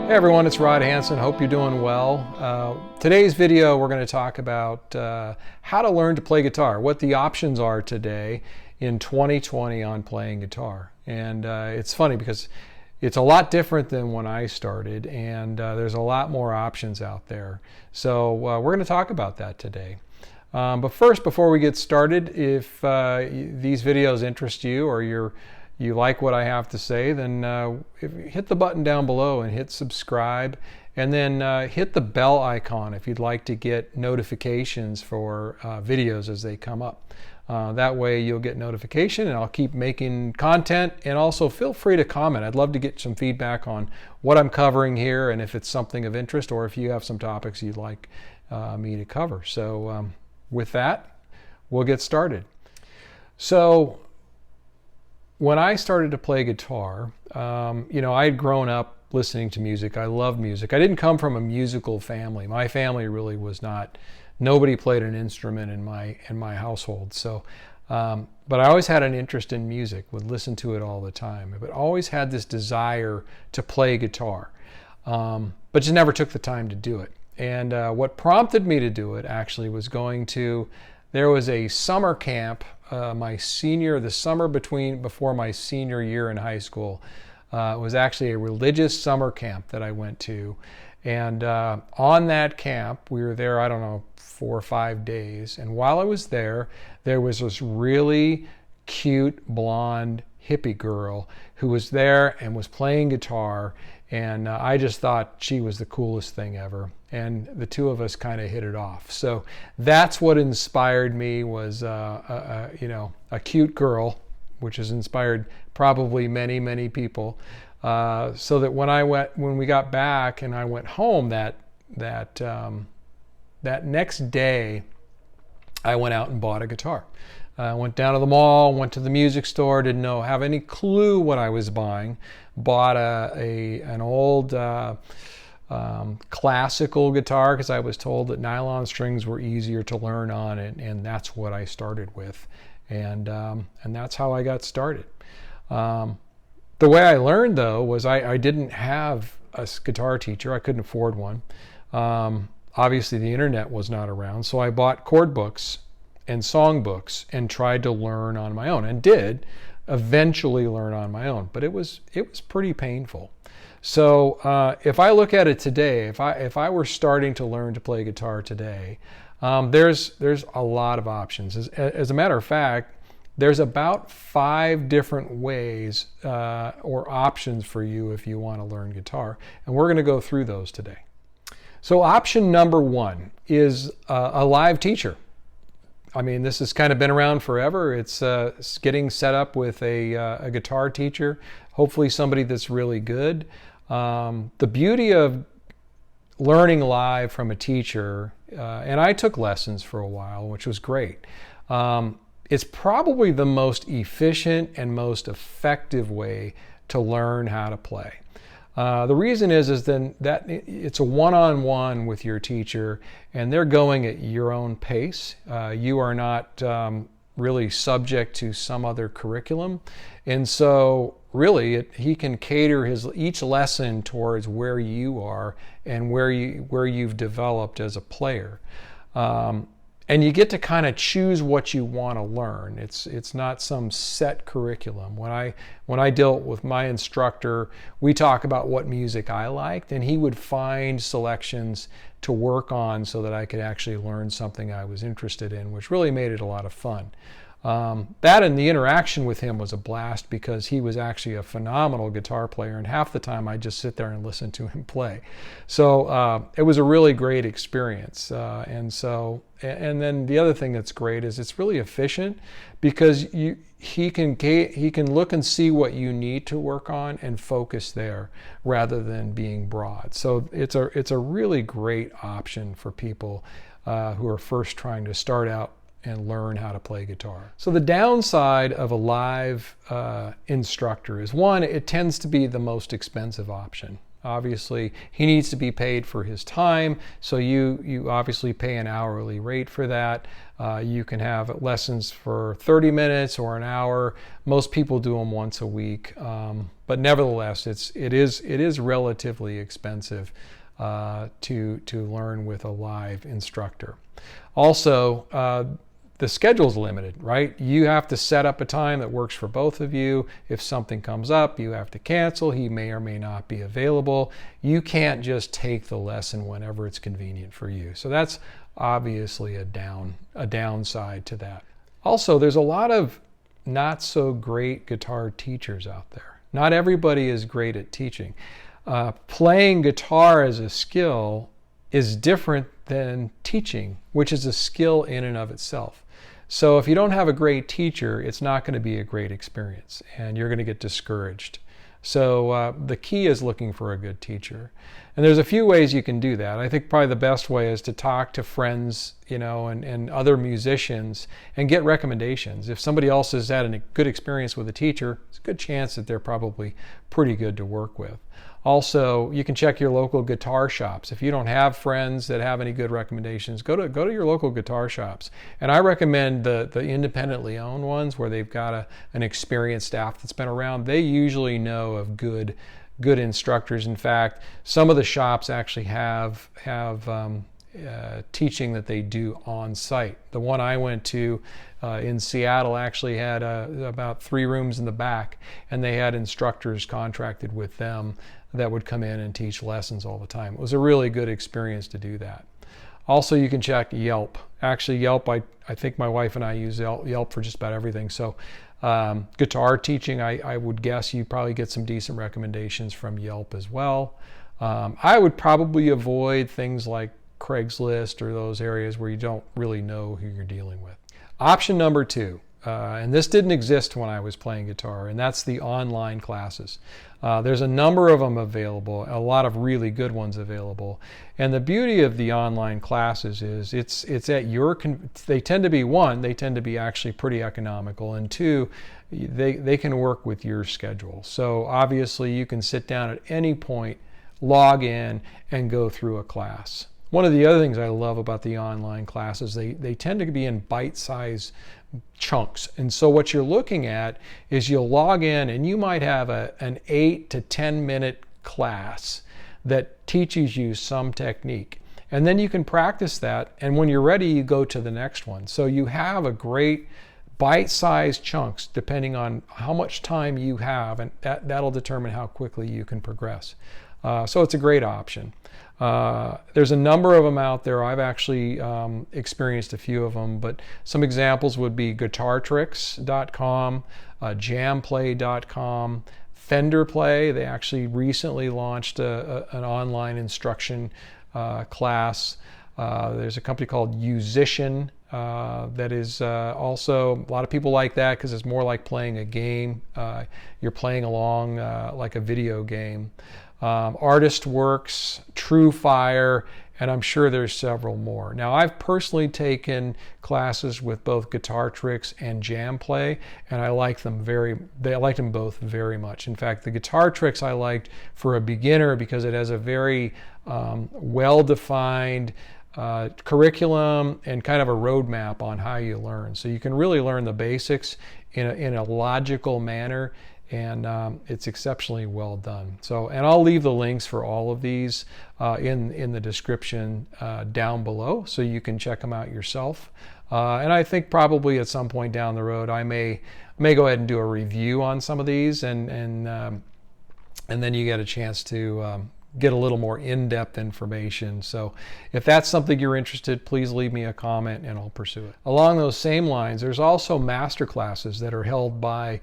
Hey everyone, it's Rod Hansen. Hope you're doing well. Today's video we're going to talk about how to learn to play guitar, what the options are today in 2020 on playing guitar. And it's funny because it's a lot different than when I started, and there's a lot more options out there. So we're going to talk about that today. But first, before we get started, if these videos interest you or you like what I have to say, then hit the button down below and hit subscribe, and then hit the bell icon if you'd like to get notifications for videos as they come up. That way you'll get notification and I'll keep making content, and also feel free to comment. I'd love to get some feedback on what I'm covering here and if it's something of interest, or if you have some topics you'd like me to cover. So with that, we'll get started. So when I started to play guitar, I had grown up listening to music. I love music. I didn't come from a musical family. My family really was not. Nobody played an instrument in my household. So, but I always had an interest in music. Would listen to it all the time. But always had this desire to play guitar, but just never took the time to do it. And what prompted me to do it actually was there was a summer camp. The summer before my senior year in high school, was actually a religious summer camp that I went to. And on that camp, we were there, I don't know, 4 or 5 days. And while I was there was this really cute blonde hippie girl who was there and was playing guitar. And I just thought she was the coolest thing ever. And the two of us kind of hit it off. So that's what inspired me, was a cute girl, which has inspired probably many, many people. So that when we got back and I went home that next day, I went out and bought a guitar. I went down to the mall, went to the music store, didn't have any clue what I was buying. Bought an old classical guitar because I was told that nylon strings were easier to learn on, and that's what I started with, and that's how I got started. The way I learned, though, was I didn't have a guitar teacher. I couldn't afford one. Obviously, the internet was not around, so I bought chord books and song books and tried to learn on my own, and did eventually learn on my own, but it was pretty painful. So if I look at it today, if I were starting to learn to play guitar today, there's a lot of options. As a matter of fact, there's about 5 different ways or options for you if you want to learn guitar, and we're going to go through those today. So option number 1 is a live teacher. I mean, this has kind of been around forever. It's getting set up with a guitar teacher, hopefully somebody that's really good. The beauty of learning live from a teacher, and I took lessons for a while, which was great. It's probably the most efficient and most effective way to learn how to play. The reason is then that it's a one-on-one with your teacher, and they're going at your own pace. You are not really subject to some other curriculum, and so really he can cater each lesson towards where you are and where you've developed as a player. And you get to kind of choose what you want to learn. It's not some set curriculum. When I dealt with my instructor, we talk about what music I liked, and he would find selections to work on so that I could actually learn something I was interested in, which really made it a lot of fun. That and the interaction with him was a blast, because he was actually a phenomenal guitar player, and half the time I just sit there and listen to him play. So it was a really great experience. And then the other thing that's great is it's really efficient, because he can look and see what you need to work on and focus there rather than being broad. So it's a really great option for people who are first trying to start out and learn how to play guitar. So the downside of a live instructor is, one, it tends to be the most expensive option. Obviously, he needs to be paid for his time, so you obviously pay an hourly rate for that. You can have lessons for 30 minutes or an hour. Most people do them once a week, but nevertheless, it is relatively expensive to learn with a live instructor. Also, the schedule's limited, right? You have to set up a time that works for both of you. If something comes up, you have to cancel. He may or may not be available. You can't just take the lesson whenever it's convenient for you. So that's obviously a downside to that. Also, there's a lot of not so great guitar teachers out there. Not everybody is great at teaching. Playing guitar as a skill is different than teaching, which is a skill in and of itself. So if you don't have a great teacher, it's not going to be a great experience, and you're going to get discouraged. So the key is looking for a good teacher. And there's a few ways you can do that. I think probably the best way is to talk to friends, and other musicians and get recommendations. If somebody else has had a good experience with a teacher, it's a good chance that they're probably pretty good to work with. Also, you can check your local guitar shops. If you don't have friends that have any good recommendations, go to your local guitar shops. And I recommend the independently owned ones where they've got an experienced staff that's been around. They usually know of good instructors. In fact, some of the shops actually have teaching that they do on site. The one I went to in Seattle actually had about 3 rooms in the back, and they had instructors contracted with them that would come in and teach lessons all the time. It was a really good experience to do that. Also, you can check Yelp. Actually, Yelp, I think my wife and I use Yelp for just about everything. So guitar teaching, I would guess you probably get some decent recommendations from Yelp as well. I would probably avoid things like Craigslist or those areas where you don't really know who you're dealing with. Option number 2, and this didn't exist when I was playing guitar, and that's the online classes. There's a number of them available, a lot of really good ones available. And the beauty of the online classes is it's at your, they tend to be actually pretty economical, and 2, they can work with your schedule. So obviously you can sit down at any point, log in, and go through a class. One of the other things I love about the online classes, they tend to be in bite-sized chunks. And so what you're looking at is you'll log in and you might have an 8 to 10 minute class that teaches you some technique. And then you can practice that, and when you're ready, you go to the next one. So you have a great bite-sized chunks depending on how much time you have, and that'll determine how quickly you can progress. So it's a great option. There's a number of them out there. I've actually experienced a few of them, but some examples would be guitartricks.com, jamplay.com, Fender Play. They actually recently launched an online instruction class. There's a company called Musician that is also, a lot of people like that because it's more like playing a game. You're playing along like a video game. Artist Works, True Fire, and I'm sure there's several more. Now, I've personally taken classes with both Guitar Tricks and Jam Play, and I liked them both very much. In fact, the Guitar Tricks I liked for a beginner because it has a very well-defined curriculum and kind of a roadmap on how you learn. So you can really learn the basics in a logical manner, and it's exceptionally well done. So, and I'll leave the links for all of these in the description down below, so you can check them out yourself. And I think probably at some point down the road, I may go ahead and do a review on some of these, and then you get a chance to get a little more in-depth information. So if that's something you're interested, please leave me a comment and I'll pursue it. Along those same lines, there's also master classes that are held by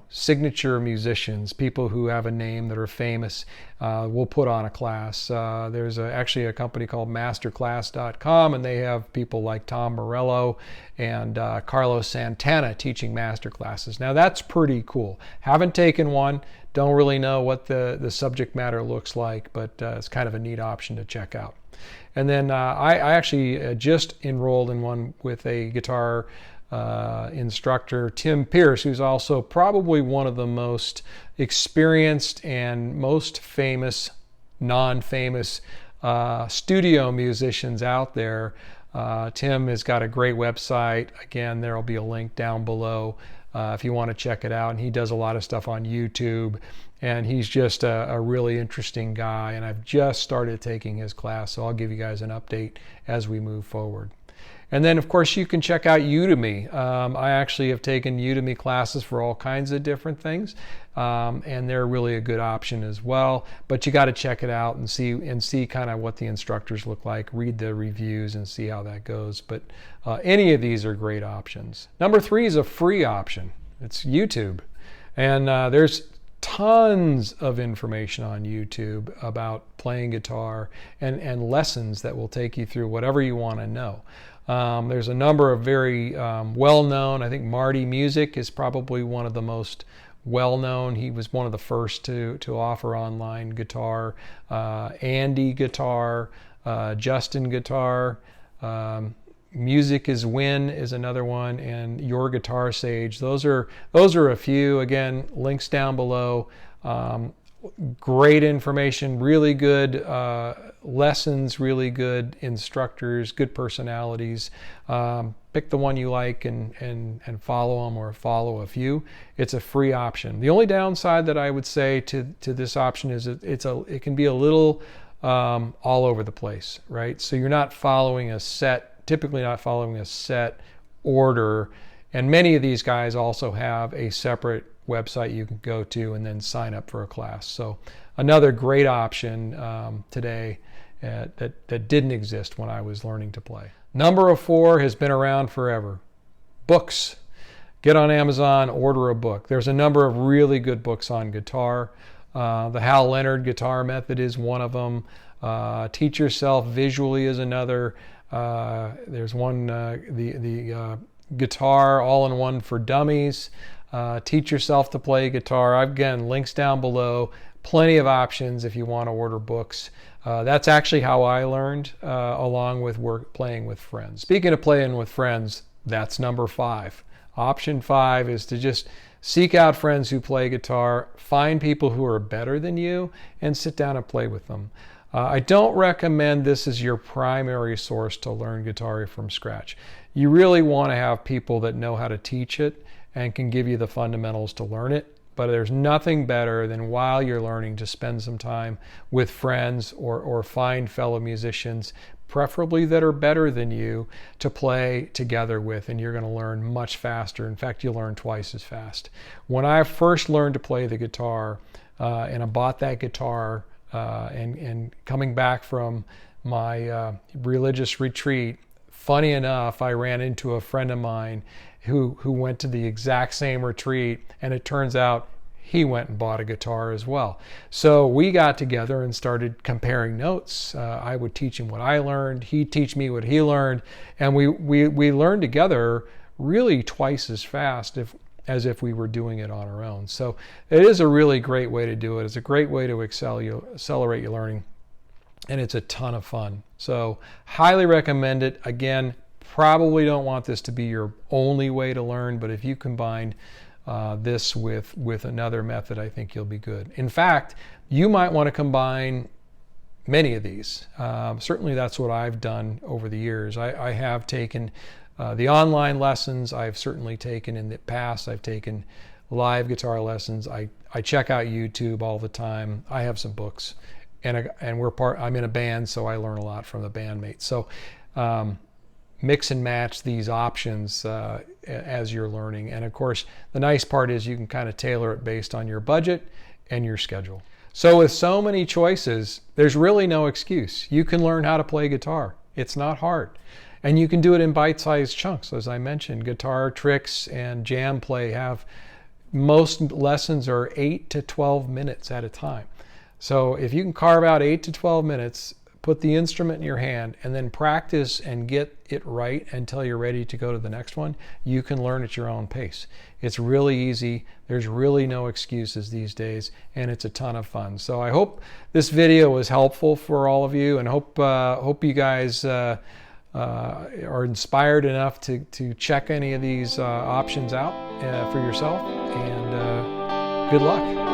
signature musicians, people who have a name that are famous, will put on a class. There's actually a company called masterclass.com, and they have people like Tom Morello and Carlos Santana teaching master classes. Now that's pretty cool. Haven't taken one, don't really know what the subject matter looks like, but it's kind of a neat option to check out. And then I actually just enrolled in one with a guitar instructor, Tim Pierce, who's also probably one of the most experienced and most famous, non-famous studio musicians out there. Tim has got a great website. Again, there will be a link down below if you want to check it out. And he does a lot of stuff on YouTube. And he's just a really interesting guy. And I've just started taking his class, so I'll give you guys an update as we move forward. And then, of course, you can check out Udemy. I actually have taken Udemy classes for all kinds of different things, and they're really a good option as well. But you got to check it out and see kind of what the instructors look like, read the reviews, and see how that goes. But any of these are great options. Number 3 is a free option. It's YouTube, and there's tons of information on YouTube about playing guitar and lessons that will take you through whatever you want to know. There's a number of very well-known. I think Marty Music is probably one of the most well-known. He was one of the first to offer online guitar. Andy Guitar, Justin Guitar, Music is Win is another one, and Your Guitar Sage. Those are a few. Again, links down below. Great information, really good lessons, really good instructors, good personalities. Pick the one you like and follow them, or follow a few. It's a free option. The only downside that I would say to this option is it can be a little all over the place, right? So you're not following a set, typically not following a set order. And many of these guys also have a separate website you can go to and then sign up for a class. So another great option today that didn't exist when I was learning to play. Number 4 has been around forever. Books. Get on Amazon, order a book. There's a number of really good books on guitar. The Hal Leonard Guitar Method is one of them. Teach Yourself Visually is another. There's one, the Guitar All-in-One for Dummies. Teach Yourself to Play Guitar. Again, links down below. Plenty of options if you want to order books. That's actually how I learned, along with playing with friends. Speaking of playing with friends, that's number 5. Option 5 is to just seek out friends who play guitar, find people who are better than you, and sit down and play with them. I don't recommend this as your primary source to learn guitar from scratch. You really want to have people that know how to teach it and can give you the fundamentals to learn it. But there's nothing better than, while you're learning, to spend some time with friends or find fellow musicians, preferably that are better than you, to play together with, and you're going to learn much faster. In fact, you'll learn twice as fast. When I first learned to play the guitar, and I bought that guitar, and coming back from my religious retreat, funny enough, I ran into a friend of mine who went to the exact same retreat, and it turns out he went and bought a guitar as well. So we got together and started comparing notes. I would teach him what I learned, he'd teach me what he learned, and we learned together really twice as fast as if we were doing it on our own. So it is a really great way to do it. It's a great way to accelerate your learning, and it's a ton of fun. So highly recommend it. Again, probably don't want this to be your only way to learn, but if you combine this with another method, I think you'll be good. In fact, you might want to combine many of these. Certainly that's what I've done over the years. I have taken the online lessons. I've certainly taken in the past. I've taken live guitar lessons. I check out YouTube all the time. I have some books, and I'm in a band, so I learn a lot from the bandmates. So mix and match these options as you're learning. And of course, the nice part is you can kind of tailor it based on your budget and your schedule. So with so many choices, there's really no excuse. You can learn how to play guitar. It's not hard. And you can do it in bite-sized chunks. As I mentioned, Guitar Tricks and Jam Play have, most lessons are 8 to 12 minutes at a time. So if you can carve out 8 to 12 minutes, put the instrument in your hand, and then practice and get it right until you're ready to go to the next one, you can learn at your own pace. It's really easy. There's really no excuses these days, and it's a ton of fun. So I hope this video was helpful for all of you, and hope you guys are inspired enough to check any of these options out for yourself, and good luck.